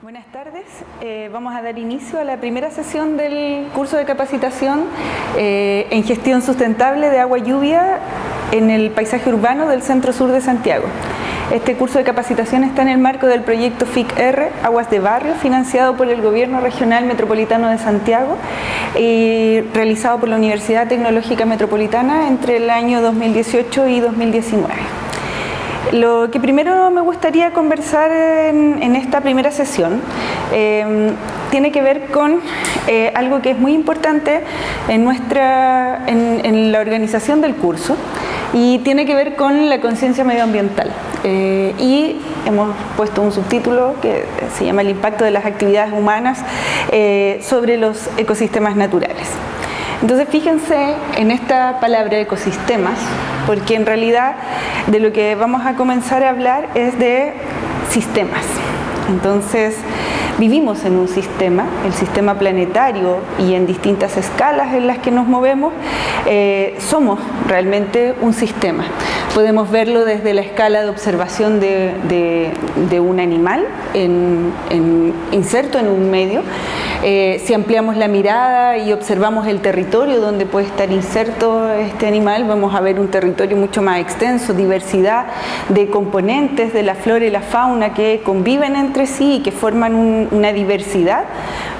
Buenas tardes, vamos a dar inicio a la primera sesión del curso de capacitación en gestión sustentable de agua y lluvia en el paisaje urbano del Centro Sur de Santiago. Este curso de capacitación está en el marco del proyecto FIC-R, Aguas de Barrio, financiado por el Gobierno Regional Metropolitano de Santiago y realizado por la Universidad Tecnológica Metropolitana entre el año 2018 y 2019. Lo que primero me gustaría conversar en esta primera sesión tiene que ver con algo que es muy importante en la organización del curso y tiene que ver con la conciencia medioambiental. Y hemos puesto un subtítulo que se llama El impacto de las actividades humanas sobre los ecosistemas naturales. Entonces fíjense en esta palabra ecosistemas, porque en realidad de lo que vamos a comenzar a hablar es de sistemas. Entonces vivimos en un sistema, el sistema planetario, y en distintas escalas en las que nos movemos, somos realmente un sistema. Podemos verlo desde la escala de observación de un animal inserto en un medio. Si ampliamos la mirada y observamos el territorio donde puede estar inserto este animal, vamos a ver un territorio mucho más extenso, diversidad de componentes de la flora y la fauna que conviven entre sí y que forman una diversidad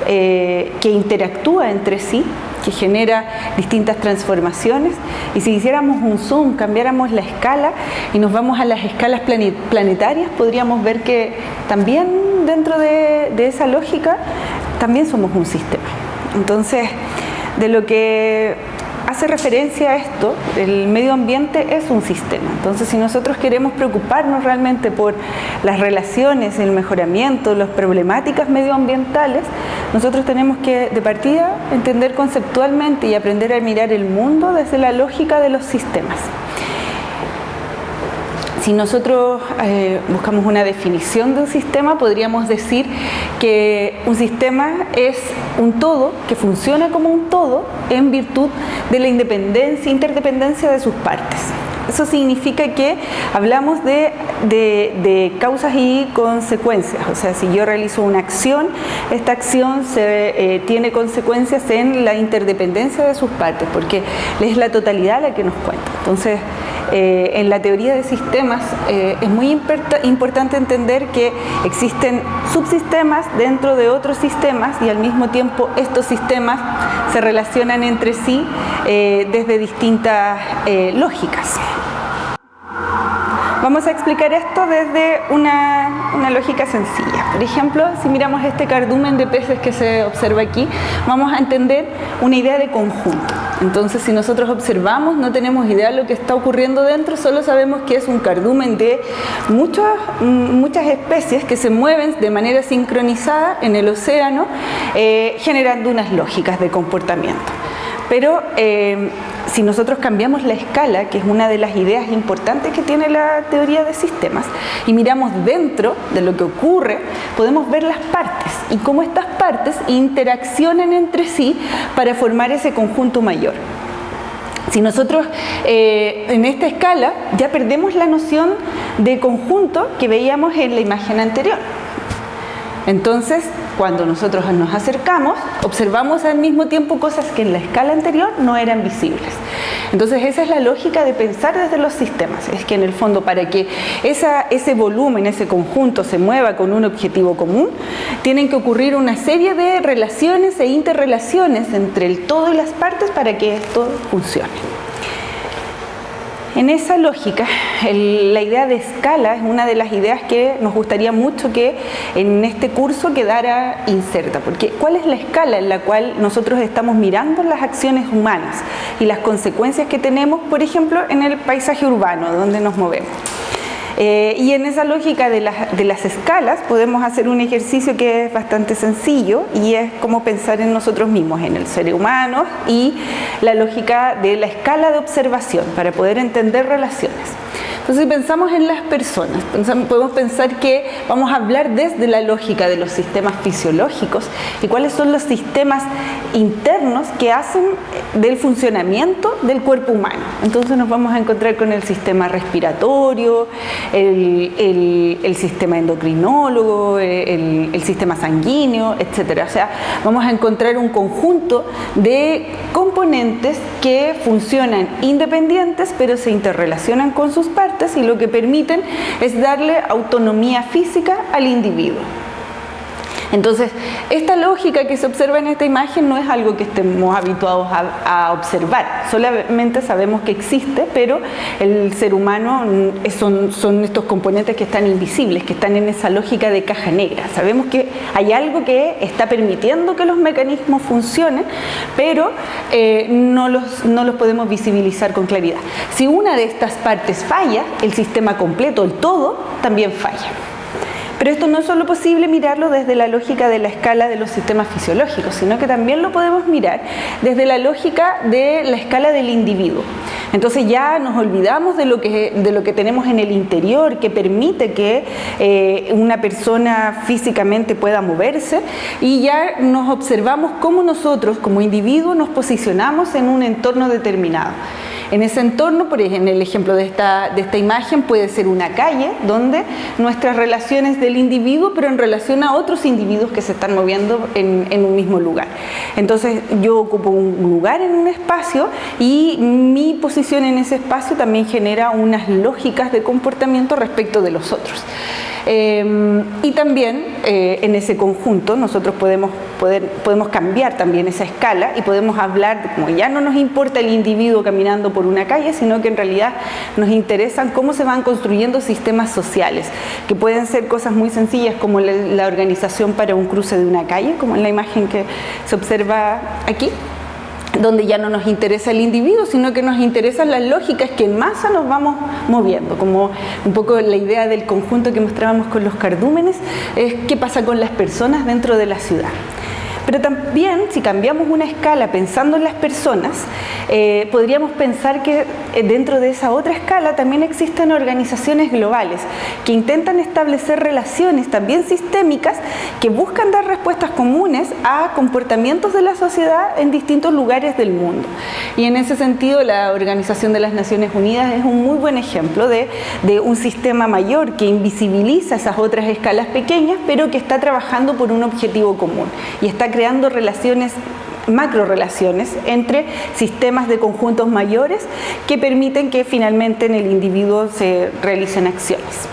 que interactúa entre sí, que genera distintas transformaciones. Y si hiciéramos un zoom, cambiáramos la escala y nos vamos a las escalas planetarias, podríamos ver que también dentro de esa lógica también somos un sistema. Entonces, de lo que hace referencia a esto, el medio ambiente es un sistema. Entonces, si nosotros queremos preocuparnos realmente por las relaciones, el mejoramiento, las problemáticas medioambientales, nosotros tenemos que, de partida, entender conceptualmente y aprender a mirar el mundo desde la lógica de los sistemas. Si nosotros buscamos una definición de un sistema, podríamos decir que un sistema es un todo que funciona como un todo en virtud de la interdependencia de sus partes. Eso significa que hablamos de causas y consecuencias. O sea, si yo realizo una acción, esta acción tiene consecuencias en la interdependencia de sus partes, porque es la totalidad la que nos cuenta. Entonces, en la teoría de sistemas es muy importante entender que existen subsistemas dentro de otros sistemas y al mismo tiempo estos sistemas se relacionan entre sí desde distintas lógicas. Vamos a explicar esto desde una lógica sencilla. Por ejemplo, si miramos este cardumen de peces que se observa aquí, vamos a entender una idea de conjunto. Entonces, si nosotros observamos, no tenemos idea de lo que está ocurriendo dentro, solo sabemos que es un cardumen de muchas especies que se mueven de manera sincronizada en el océano, generando unas lógicas de comportamiento. Pero si nosotros cambiamos la escala, que es una de las ideas importantes que tiene la teoría de sistemas, y miramos dentro de lo que ocurre, podemos ver las partes y cómo estas partes interaccionan entre sí para formar ese conjunto mayor. Si nosotros en esta escala ya perdemos la noción de conjunto que veíamos en la imagen anterior. Entonces, cuando nosotros nos acercamos, observamos al mismo tiempo cosas que en la escala anterior no eran visibles. Entonces, esa es la lógica de pensar desde los sistemas. Es que en el fondo, para que ese volumen, ese conjunto se mueva con un objetivo común, tienen que ocurrir una serie de relaciones e interrelaciones entre el todo y las partes para que esto funcione. En esa lógica, la idea de escala es una de las ideas que nos gustaría mucho que en este curso quedara inserta, porque ¿cuál es la escala en la cual nosotros estamos mirando las acciones humanas y las consecuencias que tenemos, por ejemplo, en el paisaje urbano donde nos movemos? Y en esa lógica de las escalas podemos hacer un ejercicio que es bastante sencillo y es como pensar en nosotros mismos, en el ser humano y la lógica de la escala de observación para poder entender relaciones. Entonces, si pensamos en las personas, podemos pensar que vamos a hablar desde la lógica de los sistemas fisiológicos y cuáles son los sistemas internos que hacen del funcionamiento del cuerpo humano. Entonces nos vamos a encontrar con el sistema respiratorio, el sistema endocrinólogo, el sistema sanguíneo, etc. O sea, vamos a encontrar un conjunto de componentes que funcionan independientes, pero se interrelacionan con sus partes y lo que permiten es darle autonomía física al individuo. Entonces, esta lógica que se observa en esta imagen no es algo que estemos habituados a observar, solamente sabemos que existe, pero el ser humano son estos componentes que están invisibles, que están en esa lógica de caja negra. Sabemos que hay algo que está permitiendo que los mecanismos funcionen, pero no los podemos visibilizar con claridad. Si una de estas partes falla, el sistema completo, el todo, también falla. Pero esto no es solo posible mirarlo desde la lógica de la escala de los sistemas fisiológicos, sino que también lo podemos mirar desde la lógica de la escala del individuo. Entonces ya nos olvidamos de lo que tenemos en el interior, que permite que una persona físicamente pueda moverse, y ya nos observamos cómo nosotros como individuos nos posicionamos en un entorno determinado. En ese entorno, por ejemplo, en el ejemplo de esta imagen, puede ser una calle donde nuestras relaciones del individuo, pero en relación a otros individuos que se están moviendo en un mismo lugar. Entonces yo ocupo un lugar en un espacio y mi posición en ese espacio también genera unas lógicas de comportamiento respecto de los otros. Y también en ese conjunto nosotros podemos cambiar también esa escala y podemos hablar de cómo ya no nos importa el individuo caminando por una calle, sino que en realidad nos interesan cómo se van construyendo sistemas sociales, que pueden ser cosas muy sencillas como la organización para un cruce de una calle, como en la imagen que se observa aquí, donde ya no nos interesa el individuo, sino que nos interesan las lógicas que en masa nos vamos moviendo, como un poco la idea del conjunto que mostrábamos con los cardúmenes, es qué pasa con las personas dentro de la ciudad. Pero también, si cambiamos una escala pensando en las personas, podríamos pensar que dentro de esa otra escala también existen organizaciones globales que intentan establecer relaciones también sistémicas que buscan dar respuestas comunes a comportamientos de la sociedad en distintos lugares del mundo. Y en ese sentido, la Organización de las Naciones Unidas es un muy buen ejemplo de un sistema mayor que invisibiliza esas otras escalas pequeñas, pero que está trabajando por un objetivo común y está creando relaciones, macrorelaciones entre sistemas de conjuntos mayores que permiten que finalmente en el individuo se realicen acciones.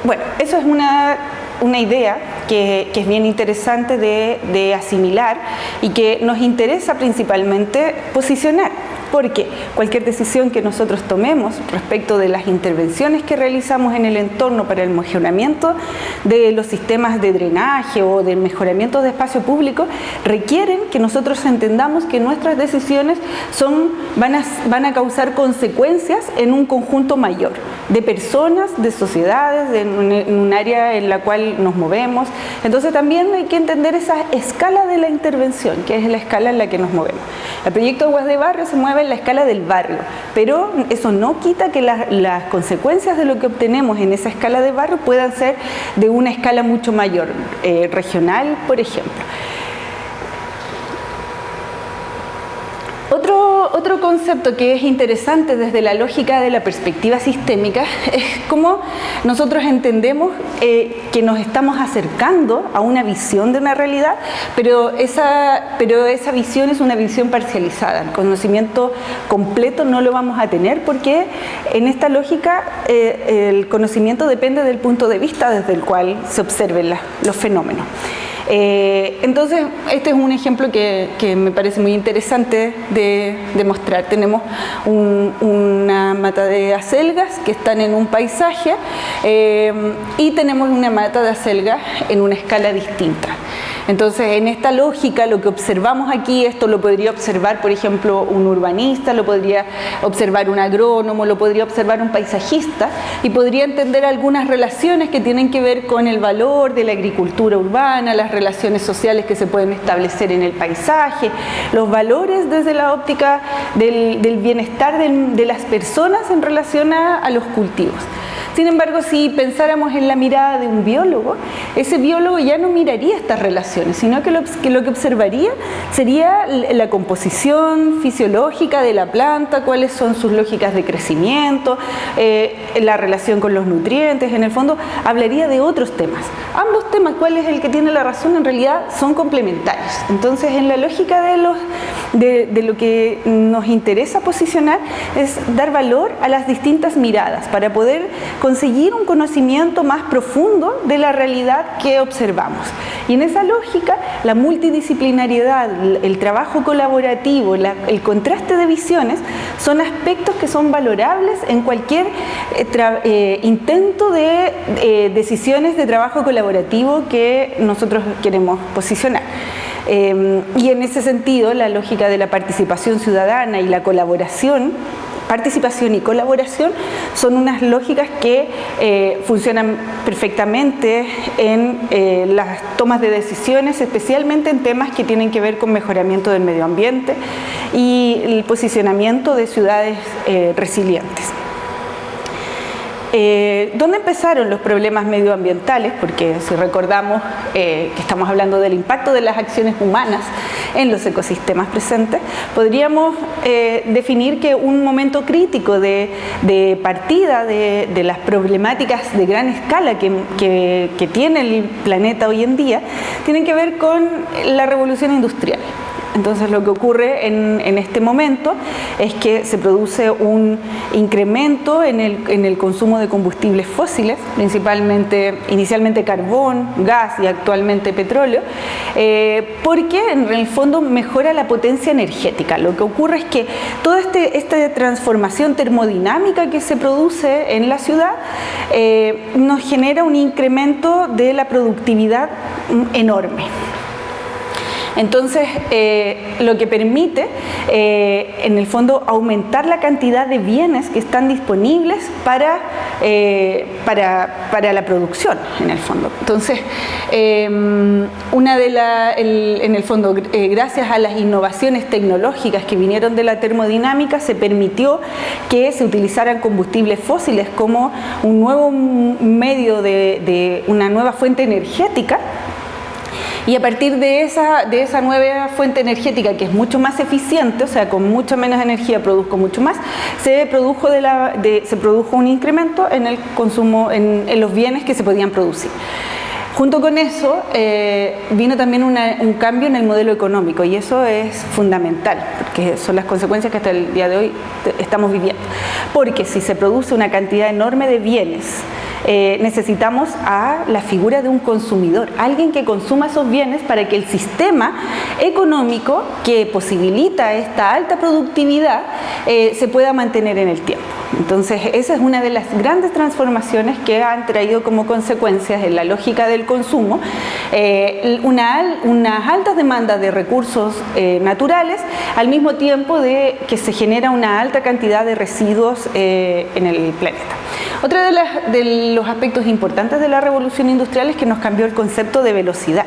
Bueno, eso es una idea que es bien interesante de asimilar y que nos interesa principalmente posicionar, porque cualquier decisión que nosotros tomemos respecto de las intervenciones que realizamos en el entorno para el mejoramiento de los sistemas de drenaje o del mejoramiento de espacio público requieren que nosotros entendamos que nuestras decisiones van a causar consecuencias en un conjunto mayor de personas, de sociedades, en un área en la cual nos movemos. Entonces también hay que entender esa escala de la intervención, que es la escala en la que nos movemos. El proyecto Aguas de Barrio se mueve en la escala del barrio, pero eso no quita que las consecuencias de lo que obtenemos en esa escala de barrio puedan ser de una escala mucho mayor, regional, por ejemplo. Otro concepto que es interesante desde la lógica de la perspectiva sistémica es cómo nosotros entendemos que nos estamos acercando a una visión de una realidad, pero esa visión es una visión parcializada. El conocimiento completo no lo vamos a tener porque en esta lógica el conocimiento depende del punto de vista desde el cual se observen los fenómenos. Entonces, este es un ejemplo que me parece muy interesante de mostrar. Tenemos una mata de acelgas que están en un paisaje y tenemos una mata de acelgas en una escala distinta. Entonces, en esta lógica, lo que observamos aquí, esto lo podría observar, por ejemplo, un urbanista, lo podría observar un agrónomo, lo podría observar un paisajista, y podría entender algunas relaciones que tienen que ver con el valor de la agricultura urbana, las relaciones sociales que se pueden establecer en el paisaje, los valores desde la óptica del bienestar de las personas en relación a los cultivos. Sin embargo, si pensáramos en la mirada de un biólogo, ese biólogo ya no miraría estas relaciones, sino que lo que observaría sería la composición fisiológica de la planta, cuáles son sus lógicas de crecimiento, la relación con los nutrientes. En el fondo, hablaría de otros temas. Ambos temas, cuál es el que tiene la razón, en realidad son complementarios. Entonces, en la lógica de lo que nos interesa posicionar es dar valor a las distintas miradas para poder conseguir un conocimiento más profundo de la realidad que observamos. Y en esa lógica, la multidisciplinariedad, el trabajo colaborativo, el contraste de visiones son aspectos que son valorables en cualquier intento de decisiones de trabajo colaborativo que nosotros queremos posicionar. Y en ese sentido, la lógica de la participación ciudadana y la participación y colaboración son unas lógicas que funcionan perfectamente en las tomas de decisiones, especialmente en temas que tienen que ver con mejoramiento del medio ambiente y el posicionamiento de ciudades resilientes. ¿Dónde empezaron los problemas medioambientales? Porque si recordamos que estamos hablando del impacto de las acciones humanas en los ecosistemas presentes, podríamos definir que un momento crítico de partida de las problemáticas de gran escala que tiene el planeta hoy en día tienen que ver con la revolución industrial. Entonces, lo que ocurre en este momento es que se produce un incremento en el consumo de combustibles fósiles, inicialmente carbón, gas y actualmente petróleo, porque en el fondo mejora la potencia energética. Lo que ocurre es que toda esta transformación termodinámica que se produce en la ciudad nos genera un incremento de la productividad enorme. Entonces, lo que permite, en el fondo, aumentar la cantidad de bienes que están disponibles para la producción, en el fondo. Entonces, en el fondo, gracias a las innovaciones tecnológicas que vinieron de la termodinámica, se permitió que se utilizaran combustibles fósiles como un nuevo medio de una nueva fuente energética. Y a partir de esa nueva fuente energética, que es mucho más eficiente, o sea, con mucha menos energía produzco mucho más, se produjo un incremento en el consumo, en los bienes que se podían producir. Junto con eso vino también un cambio en el modelo económico, y eso es fundamental, porque son las consecuencias que hasta el día de hoy estamos viviendo. Porque si se produce una cantidad enorme de bienes, necesitamos a la figura de un consumidor, alguien que consuma esos bienes para que el sistema económico que posibilita esta alta productividad se pueda mantener en el tiempo. Entonces, esa es una de las grandes transformaciones que han traído como consecuencias en la lógica del consumo unas altas demandas de recursos naturales, al mismo tiempo de que se genera una alta cantidad de residuos en el planeta. Otro de los aspectos importantes de la revolución industrial es que nos cambió el concepto de velocidad.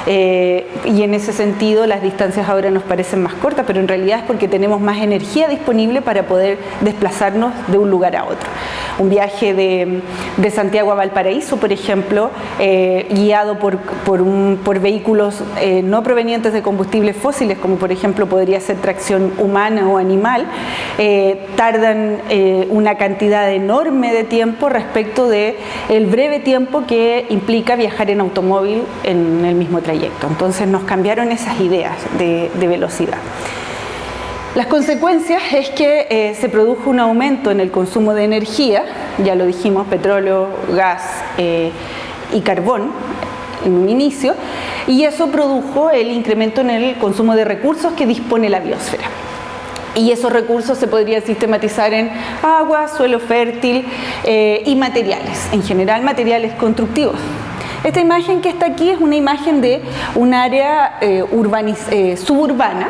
Y en ese sentido las distancias ahora nos parecen más cortas, pero en realidad es porque tenemos más energía disponible para poder desplazarnos de un lugar a otro. Un viaje de Santiago a Valparaíso, por ejemplo, guiado por vehículos no provenientes de combustibles fósiles, como por ejemplo podría ser tracción humana o animal, tardan una cantidad enorme de tiempo respecto del breve tiempo que implica viajar en automóvil en el mismo trayecto. Entonces nos cambiaron esas ideas de velocidad. Las consecuencias es que se produjo un aumento en el consumo de energía, ya lo dijimos, petróleo, gas y carbón en un inicio, y eso produjo el incremento en el consumo de recursos que dispone la biosfera. Y esos recursos se podrían sistematizar en agua, suelo fértil y materiales, en general materiales constructivos. Esta imagen que está aquí es una imagen de un área suburbana,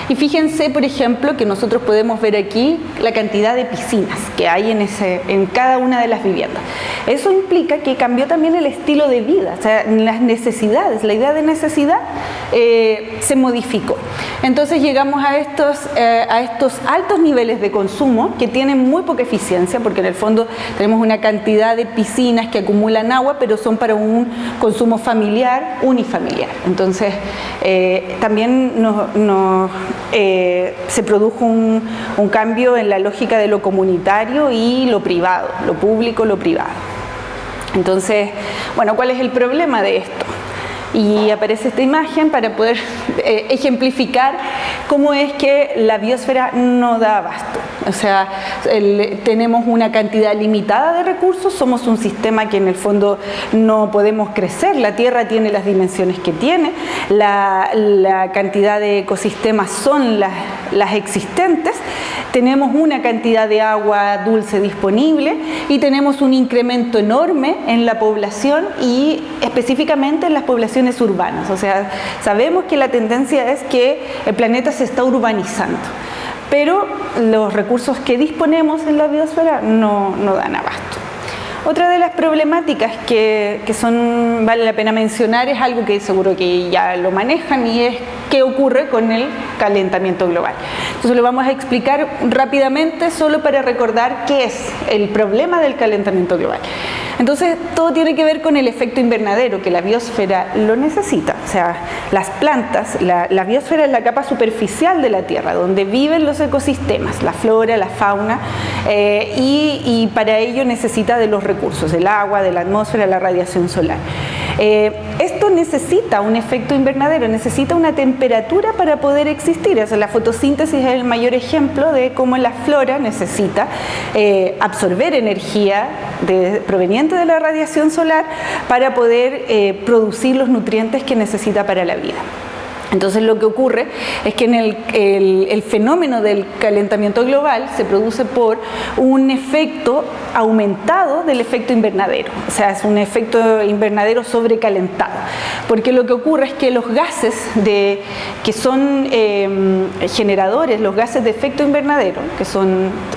y fíjense, por ejemplo, que nosotros podemos ver aquí la cantidad de piscinas que hay en cada una de las viviendas. Eso implica que cambió también el estilo de vida, o sea, las necesidades, la idea de necesidad se modificó. Entonces llegamos a estos altos niveles de consumo que tienen muy poca eficiencia, porque en el fondo tenemos una cantidad de piscinas que acumulan agua, pero son para un consumo familiar, unifamiliar. Entonces también se produjo un cambio en la lógica de lo comunitario y lo privado, lo público, lo privado. Entonces, bueno, ¿cuál es el problema de esto? Y aparece esta imagen para poder ejemplificar cómo es que la biosfera no da abasto. O sea, tenemos una cantidad limitada de recursos, somos un sistema que en el fondo no podemos crecer, la Tierra tiene las dimensiones que tiene, la cantidad de ecosistemas son las existentes, tenemos una cantidad de agua dulce disponible y tenemos un incremento enorme en la población y específicamente en las poblaciones urbanas. O sea, sabemos que la tendencia es que el planeta se está urbanizando, pero los recursos que disponemos en la biosfera no dan abasto. Otra de las problemáticas que vale la pena mencionar es algo que seguro que ya lo manejan, y es qué ocurre con el calentamiento global. Entonces lo vamos a explicar rápidamente solo para recordar qué es el problema del calentamiento global. Entonces todo tiene que ver con el efecto invernadero, que la biosfera lo necesita. O sea, las plantas, la biosfera es la capa superficial de la Tierra, donde viven los ecosistemas, la flora, la fauna, y para ello necesita de los recursos, del agua, de la atmósfera, la radiación solar. Esto necesita un efecto invernadero, necesita una temperatura para poder existir. O sea, la fotosíntesis es el mayor ejemplo de cómo la flora necesita absorber energía proveniente de la radiación solar para poder producir los nutrientes que necesita para la vida. Entonces lo que ocurre es que el fenómeno del calentamiento global se produce por un efecto aumentado del efecto invernadero, o sea, es un efecto invernadero sobrecalentado, porque lo que ocurre es que los gases que son generadores, los gases de efecto invernadero,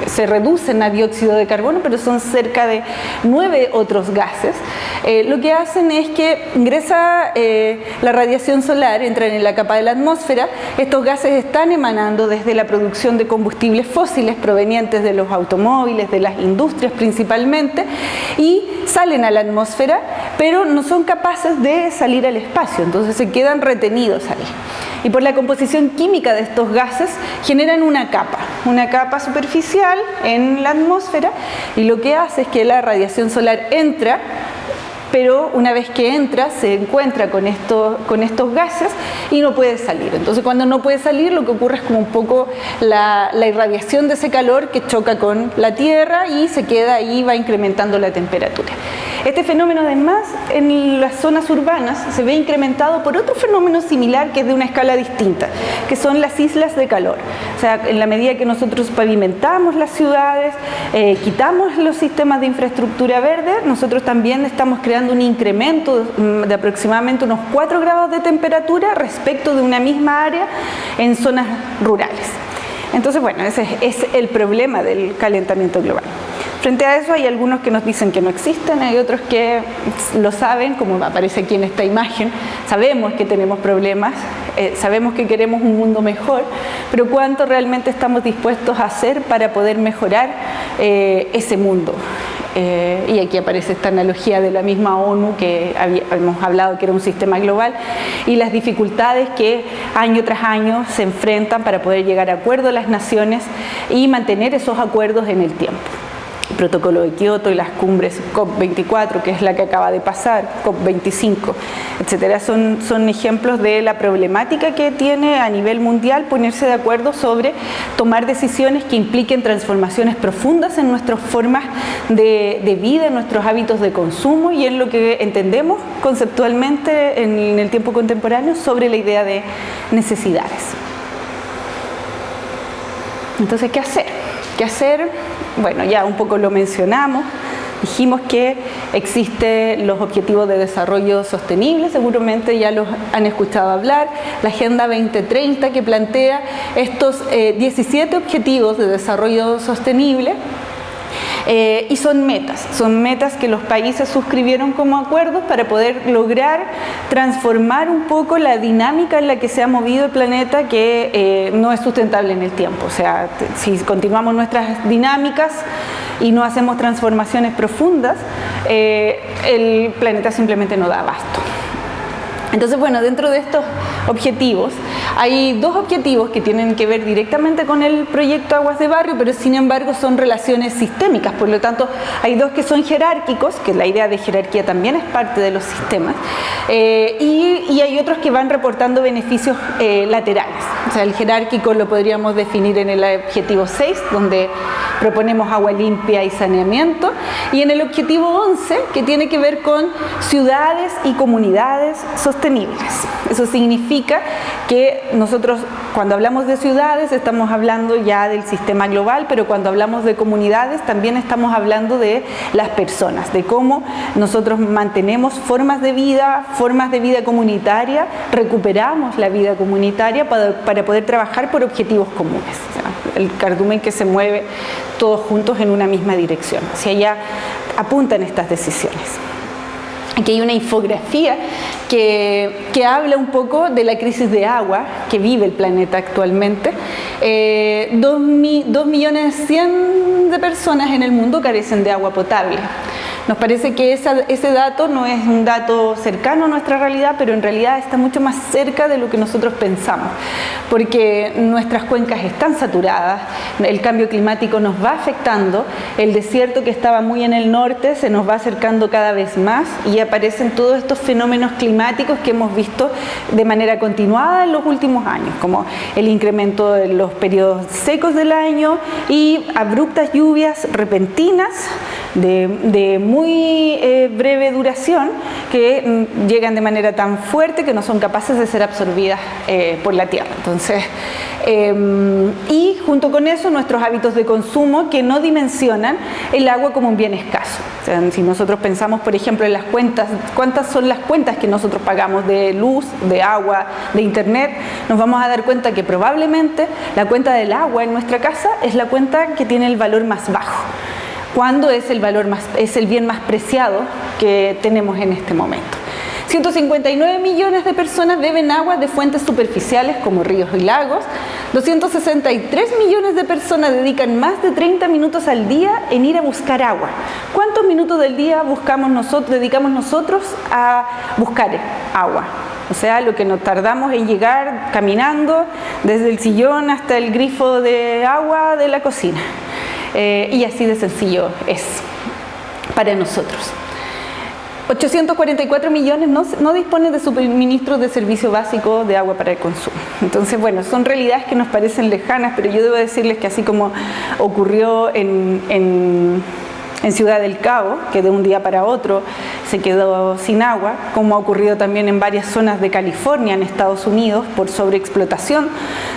se reducen a dióxido de carbono, pero son cerca de 9 otros gases, lo que hacen es que ingresa la radiación solar, entran en la capa de la atmósfera, estos gases están emanando desde la producción de combustibles fósiles provenientes de los automóviles, de las industrias principalmente, y salen a la atmósfera, pero no son capaces de salir al espacio, entonces se quedan retenidos ahí. Y por la composición química de estos gases generan una capa superficial en la atmósfera, y lo que hace es que la radiación solar entra, pero una vez que entra se encuentra con estos gases y no puede salir. Entonces cuando no puede salir, lo que ocurre es como un poco la irradiación de ese calor que choca con la Tierra y se queda ahí, va incrementando la temperatura. Este fenómeno además en las zonas urbanas se ve incrementado por otro fenómeno similar que es de una escala distinta, que son las islas de calor. O sea, en la medida que nosotros pavimentamos las ciudades, quitamos los sistemas de infraestructura verde, nosotros también estamos creando un incremento de aproximadamente unos 4 grados de temperatura respecto de una misma área en zonas rurales. Entonces, bueno, ese es el problema del calentamiento global. Frente a eso hay algunos que nos dicen que no existen, hay otros que lo saben, como aparece aquí en esta imagen. Sabemos que tenemos problemas, sabemos que queremos un mundo mejor, pero ¿cuánto realmente estamos dispuestos a hacer para poder mejorar ese mundo? Y aquí aparece esta analogía de la misma ONU que habíamos hablado que era un sistema global, y las dificultades que año tras año se enfrentan para poder llegar a acuerdos las naciones y mantener esos acuerdos en el tiempo. El protocolo de Kioto y las cumbres COP24, que es la que acaba de pasar, COP25, etcétera, son ejemplos de la problemática que tiene a nivel mundial ponerse de acuerdo sobre tomar decisiones que impliquen transformaciones profundas en nuestras formas de vida, en nuestros hábitos de consumo y en lo que entendemos conceptualmente en el tiempo contemporáneo sobre la idea de necesidades. Entonces, ¿qué hacer? ¿Qué hacer? Bueno, ya un poco lo mencionamos, Dijimos que existen los Objetivos de Desarrollo Sostenible, seguramente ya los han escuchado hablar, la Agenda 2030 que plantea estos 17 Objetivos de Desarrollo Sostenible. Y son metas que los países suscribieron como acuerdos para poder lograr transformar un poco la dinámica en la que se ha movido el planeta, que no es sustentable en el tiempo. O sea, si continuamos nuestras dinámicas y no hacemos transformaciones profundas, el planeta simplemente no da abasto. Entonces, bueno, dentro de estos objetivos, hay dos objetivos que tienen que ver directamente con el proyecto Aguas de Barrio, pero sin embargo son relaciones sistémicas, por lo tanto hay dos que son jerárquicos, que la idea de jerarquía también es parte de los sistemas, y hay otros que van reportando beneficios laterales. O sea, el jerárquico lo podríamos definir en el objetivo 6, donde proponemos agua limpia y saneamiento, y en el objetivo 11, que tiene que ver con ciudades y comunidades sostenibles. Eso significa que nosotros, cuando hablamos de ciudades, estamos hablando ya del sistema global, pero cuando hablamos de comunidades, también estamos hablando de las personas, de cómo nosotros mantenemos formas de vida comunitaria, recuperamos la vida comunitaria para poder trabajar por objetivos comunes. O sea, el cardumen que se mueve todos juntos en una misma dirección. Hacia allá apuntan estas decisiones. Aquí hay una infografía que habla un poco de la crisis de agua que vive el planeta actualmente. 2.100.000.000 de personas en el mundo carecen de agua potable. Nos parece que ese dato no es un dato cercano a nuestra realidad, pero en realidad está mucho más cerca de lo que nosotros pensamos, porque nuestras cuencas están saturadas, el cambio climático nos va afectando, el desierto que estaba muy en el norte se nos va acercando cada vez más y aparecen todos estos fenómenos climáticos que hemos visto de manera continuada en los últimos años, como el incremento de los periodos secos del año y abruptas lluvias repentinas de muy breve duración que llegan de manera tan fuerte que no son capaces de ser absorbidas por la tierra. Entonces, y junto con eso nuestros hábitos de consumo que no dimensionan el agua como un bien escaso. O sea, si nosotros pensamos, por ejemplo, en las cuentas, cuántas son las cuentas que nosotros pagamos de luz, de agua, de internet, nos vamos a dar cuenta que probablemente la cuenta del agua en nuestra casa es la cuenta que tiene el valor más bajo, cuando es el bien más preciado que tenemos en este momento. 159 millones de personas beben agua de fuentes superficiales como ríos y lagos. 263 millones de personas dedican más de 30 minutos al día en ir a buscar agua. ¿Cuántos minutos del día dedicamos nosotros a buscar agua? O sea, lo que nos tardamos en llegar caminando desde el sillón hasta el grifo de agua de la cocina. Y así de sencillo es para nosotros. 844 millones no disponen de suministros de servicio básico de agua para el consumo. Entonces, bueno, son realidades que nos parecen lejanas, pero yo debo decirles que así como ocurrió en Ciudad del Cabo, que de un día para otro se quedó sin agua, como ha ocurrido también en varias zonas de California, en Estados Unidos, por sobreexplotación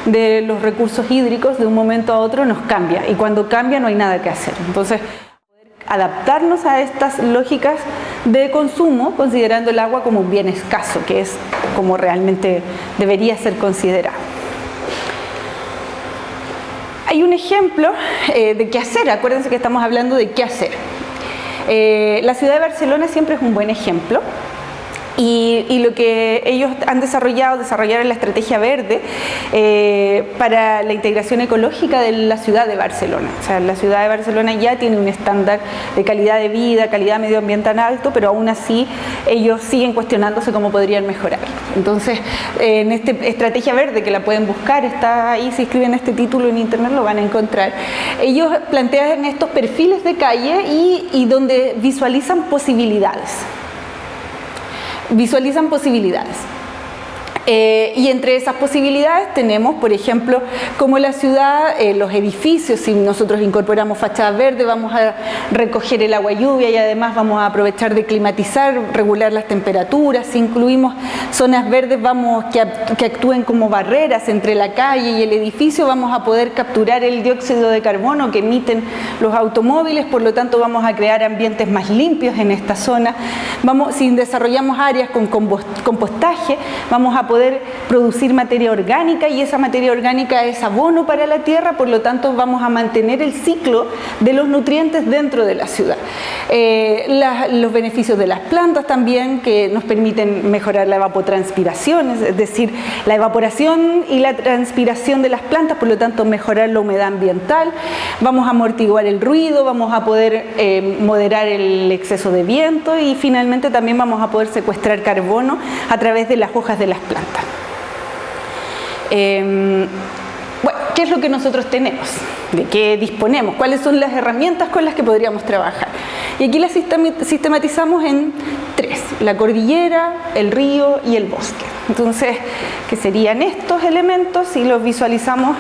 de los recursos hídricos, de un momento a otro nos cambia, y cuando cambia no hay nada que hacer. Entonces, adaptarnos a estas lógicas de consumo, considerando el agua como un bien escaso, que es como realmente debería ser considerado. Hay un ejemplo de qué hacer. Acuérdense que estamos hablando de qué hacer. La ciudad de Barcelona siempre es un buen ejemplo. Y lo que ellos han desarrollaron la estrategia verde para la integración ecológica de la ciudad de Barcelona. O sea, la ciudad de Barcelona ya tiene un estándar de calidad de vida, calidad medioambiental alto, pero aún así ellos siguen cuestionándose cómo podrían mejorar. Entonces, en esta estrategia verde, que la pueden buscar, está ahí, si escriben este título en internet lo van a encontrar. Ellos plantean estos perfiles de calle y donde visualizan posibilidades. Y entre esas posibilidades tenemos, por ejemplo, como la ciudad, los edificios, si nosotros incorporamos fachadas verdes, vamos a recoger el agua lluvia y además vamos a aprovechar de climatizar, regular las temperaturas. Si incluimos zonas verdes que actúen como barreras entre la calle y el edificio, vamos a poder capturar el dióxido de carbono que emiten los automóviles, por lo tanto vamos a crear ambientes más limpios en esta zona. Si desarrollamos áreas con compostaje, vamos a poder producir materia orgánica y esa materia orgánica es abono para la tierra, por lo tanto vamos a mantener el ciclo de los nutrientes dentro de la ciudad. Los beneficios de las plantas también, que nos permiten mejorar la evapotranspiración, es decir, la evaporación y la transpiración de las plantas, por lo tanto mejorar la humedad ambiental. Vamos a amortiguar el ruido, vamos a poder moderar el exceso de viento y finalmente también vamos a poder secuestrar carbono a través de las hojas de las plantas. Bueno, ¿qué es lo que nosotros tenemos? ¿De qué disponemos? ¿Cuáles son las herramientas con las que podríamos trabajar? Y aquí las sistematizamos en tres: la cordillera, el río y el bosque. Entonces, ¿qué serían estos elementos? Si los visualizamos,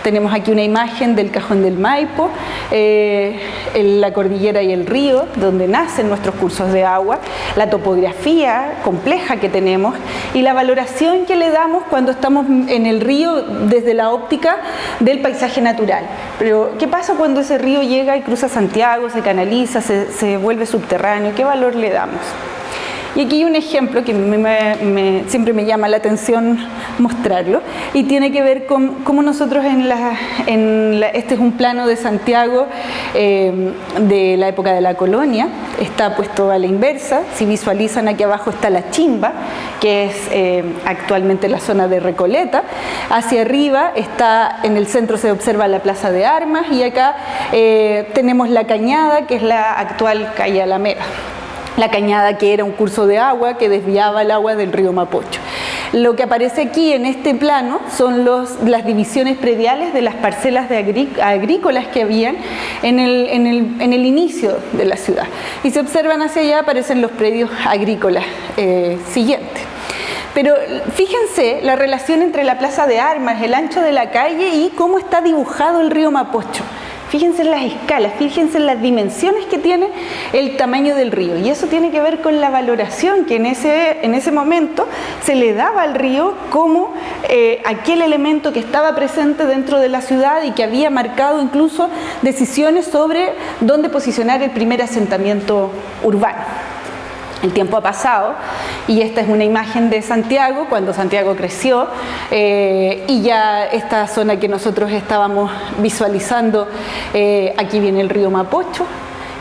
tenemos aquí una imagen del Cajón del Maipo, la cordillera y el río, donde nacen nuestros cursos de agua, la topografía compleja que tenemos y la valoración que le damos cuando estamos en el río desde la óptica del paisaje natural. Pero, ¿qué pasa cuando ese río llega y cruza Santiago, se canaliza, se vuelve subterráneo? ¿Qué valor le damos? Y aquí hay un ejemplo que siempre me llama la atención mostrarlo, y tiene que ver con cómo nosotros este es un plano de Santiago de la época de la colonia, está puesto a la inversa. Si visualizan, aquí abajo está la Chimba, que es actualmente la zona de Recoleta. Hacia arriba está, en el centro se observa la Plaza de Armas, y acá tenemos la Cañada, que es la actual calle Alameda. La Cañada, que era un curso de agua que desviaba el agua del río Mapocho. Lo que aparece aquí en este plano son las divisiones prediales de las parcelas agrícolas que habían en el inicio de la ciudad. Y se observan hacia allá, aparecen los predios agrícolas siguientes. Pero fíjense la relación entre la Plaza de Armas, el ancho de la calle y cómo está dibujado el río Mapocho. Fíjense en las escalas, fíjense en las dimensiones que tiene el tamaño del río, y eso tiene que ver con la valoración que en ese momento se le daba al río como aquel elemento que estaba presente dentro de la ciudad y que había marcado incluso decisiones sobre dónde posicionar el primer asentamiento urbano. El tiempo ha pasado y esta es una imagen de Santiago, cuando Santiago creció, y ya esta zona que nosotros estábamos visualizando, aquí viene el río Mapocho,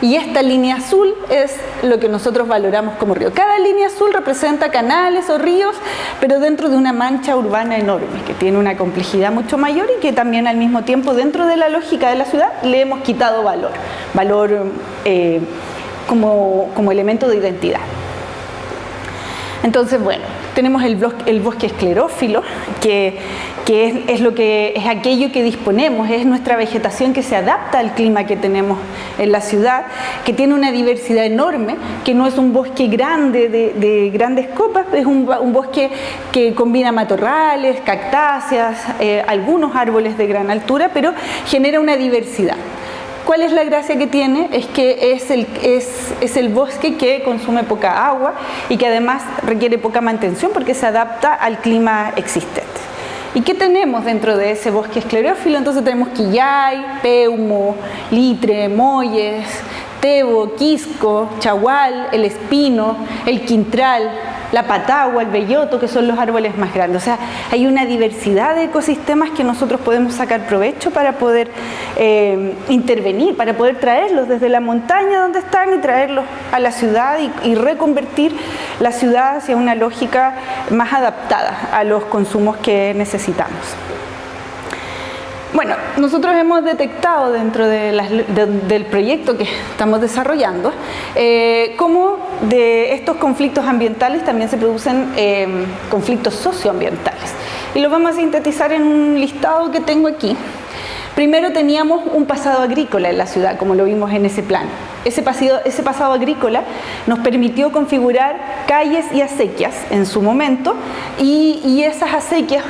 y esta línea azul es lo que nosotros valoramos como río. Cada línea azul representa canales o ríos, pero dentro de una mancha urbana enorme, que tiene una complejidad mucho mayor y que también al mismo tiempo, dentro de la lógica de la ciudad, le hemos quitado valor como elemento de identidad. Entonces, bueno, tenemos el bosque esclerófilo, que es aquello que disponemos, es nuestra vegetación que se adapta al clima que tenemos en la ciudad, que tiene una diversidad enorme, que no es un bosque grande de grandes copas, es un bosque que combina matorrales, cactáceas, algunos árboles de gran altura, pero genera una diversidad. ¿Cuál es la gracia que tiene? Es que es el bosque que consume poca agua y que además requiere poca mantención porque se adapta al clima existente. ¿Y qué tenemos dentro de ese bosque esclerófilo? Entonces tenemos quillay, peumo, litre, molles, tebo, quisco, chagual, el espino, el quintral, la patagua, el belloto, que son los árboles más grandes. O sea, hay una diversidad de ecosistemas que nosotros podemos sacar provecho para poder intervenir, para poder traerlos desde la montaña donde están y traerlos a la ciudad y reconvertir la ciudad hacia una lógica más adaptada a los consumos que necesitamos. Bueno, nosotros hemos detectado dentro del proyecto que estamos desarrollando cómo de estos conflictos ambientales también se producen conflictos socioambientales. Y los vamos a sintetizar en un listado que tengo aquí. Primero teníamos un pasado agrícola en la ciudad, como lo vimos en ese plan. Ese pasado agrícola nos permitió configurar calles y acequias en su momento, y esas acequias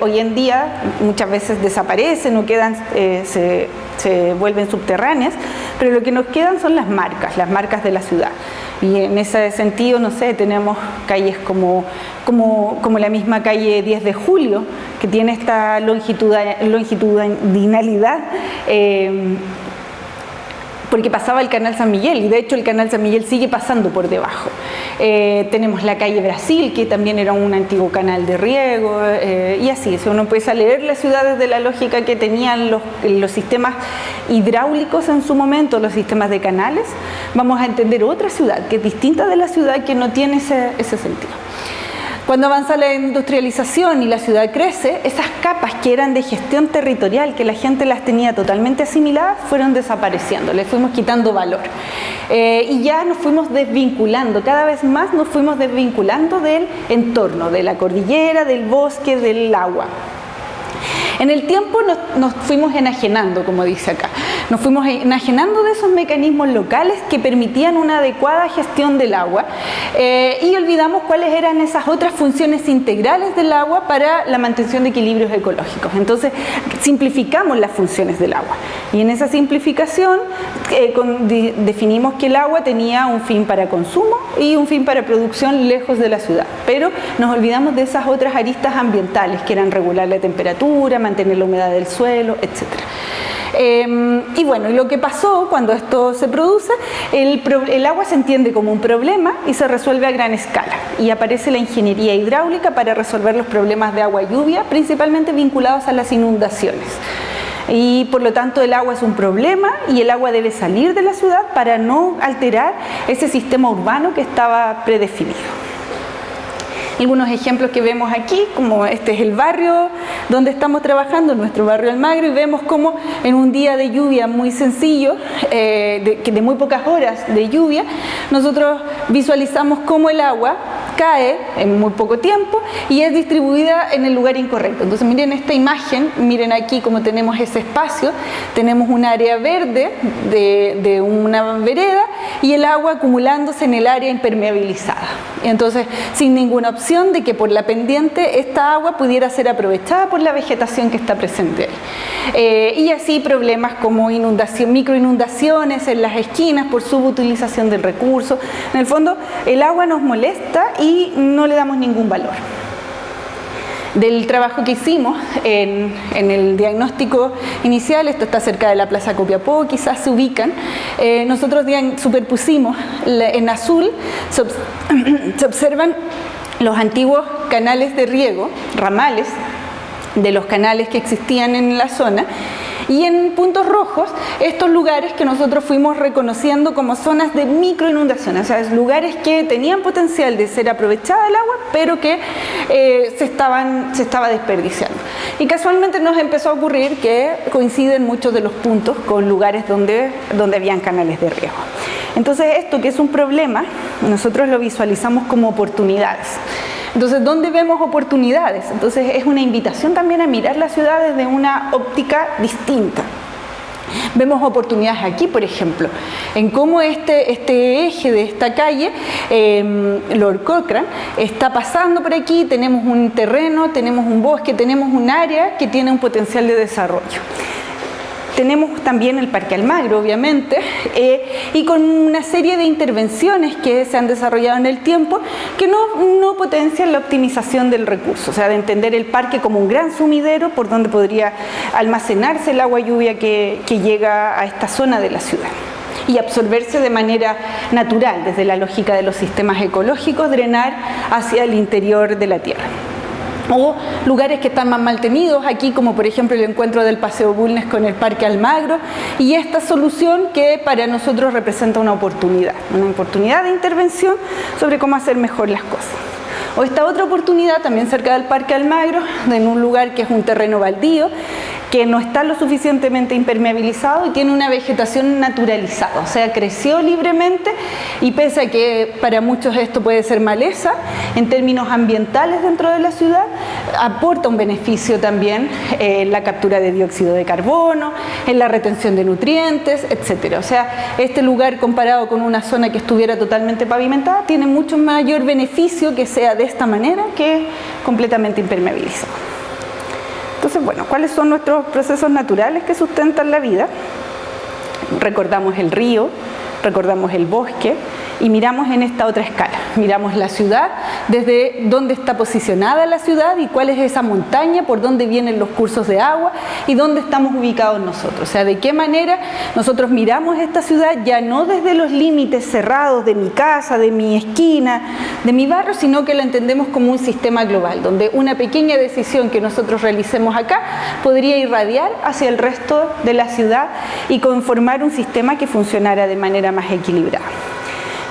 hoy en día muchas veces desaparecen o quedan, se vuelven subterráneas, pero lo que nos quedan son las marcas de la ciudad. Y en ese sentido, no sé, tenemos calles como la misma calle 10 de Julio, que tiene esta longitudinalidad, porque pasaba el canal San Miguel, y de hecho el canal San Miguel sigue pasando por debajo. Tenemos la calle Brasil, que también era un antiguo canal de riego, y así, si uno empieza a leer las ciudades de la lógica que tenían los sistemas hidráulicos en su momento, los sistemas de canales, vamos a entender otra ciudad que es distinta de la ciudad, que no tiene ese sentido. Cuando avanza la industrialización y la ciudad crece, esas capas que eran de gestión territorial, que la gente las tenía totalmente asimiladas, fueron desapareciendo, le fuimos quitando valor. Y ya nos fuimos desvinculando, cada vez más nos fuimos desvinculando del entorno, de la cordillera, del bosque, del agua. En el tiempo nos fuimos enajenando, como dice acá. Nos fuimos enajenando de esos mecanismos locales que permitían una adecuada gestión del agua, y olvidamos cuáles eran esas otras funciones integrales del agua para la mantención de equilibrios ecológicos. Entonces simplificamos las funciones del agua, y en esa simplificación definimos que el agua tenía un fin para consumo y un fin para producción lejos de la ciudad, pero nos olvidamos de esas otras aristas ambientales, que eran regular la temperatura, mantener la humedad del suelo, etc. Y bueno, lo que pasó cuando esto se produce, el agua se entiende como un problema y se resuelve a gran escala, y aparece la ingeniería hidráulica para resolver los problemas de agua y lluvia, principalmente vinculados a las inundaciones. Y por lo tanto el agua es un problema, y el agua debe salir de la ciudad para no alterar ese sistema urbano que estaba predefinido. Algunos ejemplos que vemos aquí, como este es el barrio donde estamos trabajando, nuestro barrio Almagro, y vemos como en un día de lluvia muy sencillo, de muy pocas horas de lluvia, nosotros visualizamos cómo el agua cae en muy poco tiempo y es distribuida en el lugar incorrecto. Entonces miren esta imagen, miren aquí cómo tenemos ese espacio, tenemos un área verde de una vereda y el agua acumulándose en el área impermeabilizada. Entonces, sin ninguna opción de que por la pendiente esta agua pudiera ser aprovechada por la vegetación que está presente ahí. Y así problemas como microinundaciones en las esquinas por subutilización del recurso. En el fondo, el agua nos molesta y no le damos ningún valor. Del trabajo que hicimos en el diagnóstico inicial, esto está cerca de la Plaza Copiapó, quizás se ubican, nosotros superpusimos en azul, se observan los antiguos canales de riego, ramales de los canales que existían en la zona, y en puntos rojos estos lugares que nosotros fuimos reconociendo como zonas de microinundación, o sea, lugares que tenían potencial de ser aprovechada el agua, pero que se estaba desperdiciando. Y casualmente nos empezó a ocurrir que coinciden muchos de los puntos con lugares donde habían canales de riego. Entonces esto, que es un problema, nosotros lo visualizamos como oportunidades. Entonces, ¿dónde vemos oportunidades? Entonces, es una invitación también a mirar la ciudad desde una óptica distinta. Vemos oportunidades aquí, por ejemplo, en cómo este eje de esta calle, Lord Cochrane, está pasando por aquí, tenemos un terreno, tenemos un bosque, tenemos un área que tiene un potencial de desarrollo. Tenemos también el Parque Almagro, obviamente, y con una serie de intervenciones que se han desarrollado en el tiempo que no potencian la optimización del recurso, o sea, de entender el parque como un gran sumidero por donde podría almacenarse el agua lluvia que llega a esta zona de la ciudad y absorberse de manera natural, desde la lógica de los sistemas ecológicos, drenar hacia el interior de la tierra. O lugares que están más mal tenidos, aquí como por ejemplo el encuentro del Paseo Bulnes con el Parque Almagro, y esta solución que para nosotros representa una oportunidad de intervención sobre cómo hacer mejor las cosas. O esta otra oportunidad también cerca del Parque Almagro, en un lugar que es un terreno baldío, que no está lo suficientemente impermeabilizado y tiene una vegetación naturalizada, o sea, creció libremente, y pese a que para muchos esto puede ser maleza, en términos ambientales dentro de la ciudad, aporta un beneficio también en la captura de dióxido de carbono, en la retención de nutrientes, etc. O sea, este lugar comparado con una zona que estuviera totalmente pavimentada tiene mucho mayor beneficio que sea de esta manera que completamente impermeabilizado. Entonces, bueno, ¿cuáles son nuestros procesos naturales que sustentan la vida? Recordamos el río, recordamos el bosque y miramos en esta otra escala. Miramos la ciudad, desde dónde está posicionada la ciudad y cuál es esa montaña, por dónde vienen los cursos de agua y dónde estamos ubicados nosotros. O sea, de qué manera nosotros miramos esta ciudad ya no desde los límites cerrados de mi casa, de mi esquina, de mi barrio, sino que la entendemos como un sistema global, donde una pequeña decisión que nosotros realicemos acá podría irradiar hacia el resto de la ciudad y conformar un sistema que funcionara de manera más equilibrada.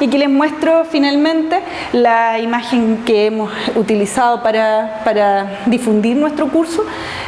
Y aquí les muestro finalmente la imagen que hemos utilizado para difundir nuestro curso,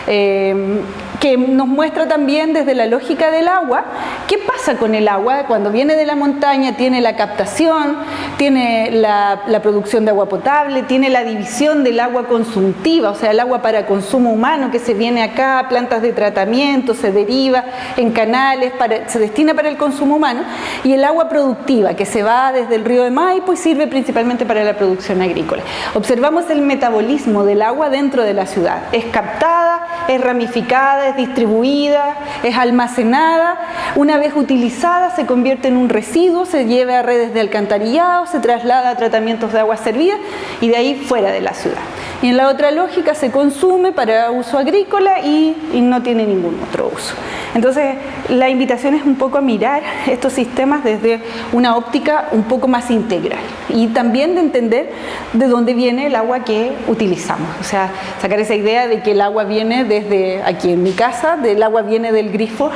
que nos muestra también desde la lógica del agua, qué pasa con el agua cuando viene de la montaña, tiene la captación, tiene la producción de agua potable, tiene la división del agua consumtiva, o sea, el agua para consumo humano que se viene acá, plantas de tratamiento, se deriva en canales, se destina para el consumo humano, y el agua productiva que se va desde el río de Maipo y sirve principalmente para la producción agrícola. Observamos el metabolismo del agua dentro de la ciudad. Es captada, es ramificada, es distribuida, es almacenada. Una vez utilizada se convierte en un residuo, se lleva a redes de alcantarillado, se traslada a tratamientos de agua servida y de ahí fuera de la ciudad. Y en la otra lógica se consume para uso agrícola y no tiene ningún otro uso. Entonces, la invitación es un poco a mirar estos sistemas desde una óptica un poco más integral y también de entender de dónde viene el agua que utilizamos. O sea, sacar esa idea de que el agua viene desde aquí en mi casa, del agua viene del grifo,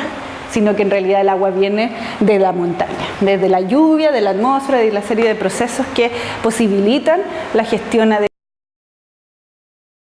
sino que en realidad el agua viene de la montaña, desde la lluvia, de la atmósfera y de la serie de procesos que posibilitan la gestión adecuada.